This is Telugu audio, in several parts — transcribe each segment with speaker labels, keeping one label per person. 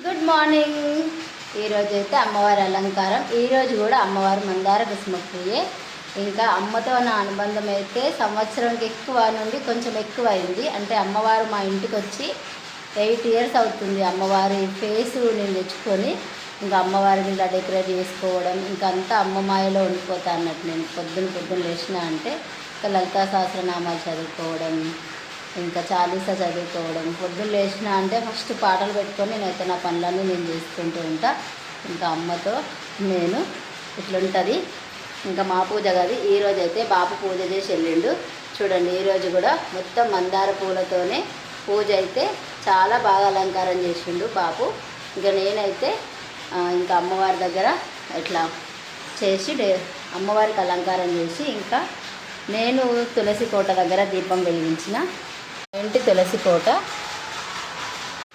Speaker 1: Good morning. ఈరోజు అయితే అమ్మవారి అలంకారం. ఈరోజు కూడా అమ్మవారు మందార కుసుమ పూయే. ఇంకా అమ్మతో నా అనుబంధం అయితే సంవత్సరంకి ఎక్కువ నుండి కొంచెం ఎక్కువ అయింది. అంటే అమ్మవారు మా ఇంటికి వచ్చి 8 years అవుతుంది. అమ్మవారి ఫేసు నేను తెచ్చుకొని ఇంకా అమ్మవారిని ఇలా డెకరేట్ చేసుకోవడం, ఇంకా అంతా అమ్మమాయలో ఉండిపోతా అన్నట్టు. నేను పొద్దున్న లేచిన అంటే ఇంకా లలితా సహస్రనామాలు చదువుకోవడం, ఇంకా చాలీసా చదువుకోవడం. పొద్దున్న లేచిన అంటే ఫస్ట్ పాటలు పెట్టుకొని నేనైతే నా పనులన్నీ నేను చేసుకుంటూ ఉంటా. ఇంకా అమ్మతో నేను ఇట్లుంటుంది. ఇంకా మా పూజ కాదు ఈరోజు అయితే బాపు పూజ చేసి వెళ్ళిండు. చూడండి ఈరోజు కూడా మొత్తం మందార పూలతోనే పూజ అయితే చాలా బాగా అలంకారం చేసిండు బాపు. ఇంకా నేనైతే ఇంకా అమ్మవారి దగ్గర ఇట్లా చేసి అమ్మవారికి అలంకారం చేసి ఇంకా నేను తులసి కోట దగ్గర దీపం వెలిగించిన. ఇంటి తులసి కోట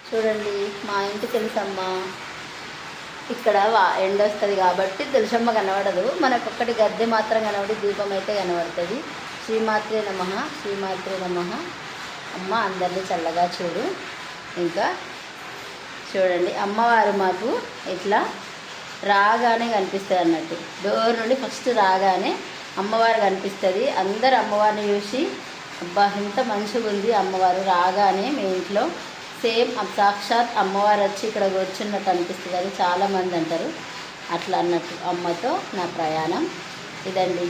Speaker 1: చూడండి. మా ఇంటి తులసమ్మ ఇక్కడ ఎండ వస్తుంది కాబట్టి తులసమ్మ కనబడదు, మనకు ఒక్కటి గద్దె మాత్రం కనబడి దీపం అయితే కనబడుతుంది. శ్రీమాత్రే నమః, శ్రీమాత్రే నమః. అమ్మ అందరినీ చల్లగా చూడు. ఇంకా చూడండి అమ్మవారు మాకు ఇట్లా రాగానే కనిపిస్తుంది అన్నట్టు. డోర్ నుండి ఫస్ట్ రాగానే అమ్మవారు కనిపిస్తుంది. అందరు అమ్మవారిని చూసి అబ్బా ఎంత మంచిగా ఉంది అమ్మవారు రాగానే మీ ఇంట్లో సేమ్ సాక్షాత్ అమ్మవారు వచ్చి ఇక్కడ కూర్చున్నట్టు అనిపిస్తుంది. అది చాలామంది అంటారు అట్లా అన్నట్టు. అమ్మతో నా ప్రయాణం ఇదండి.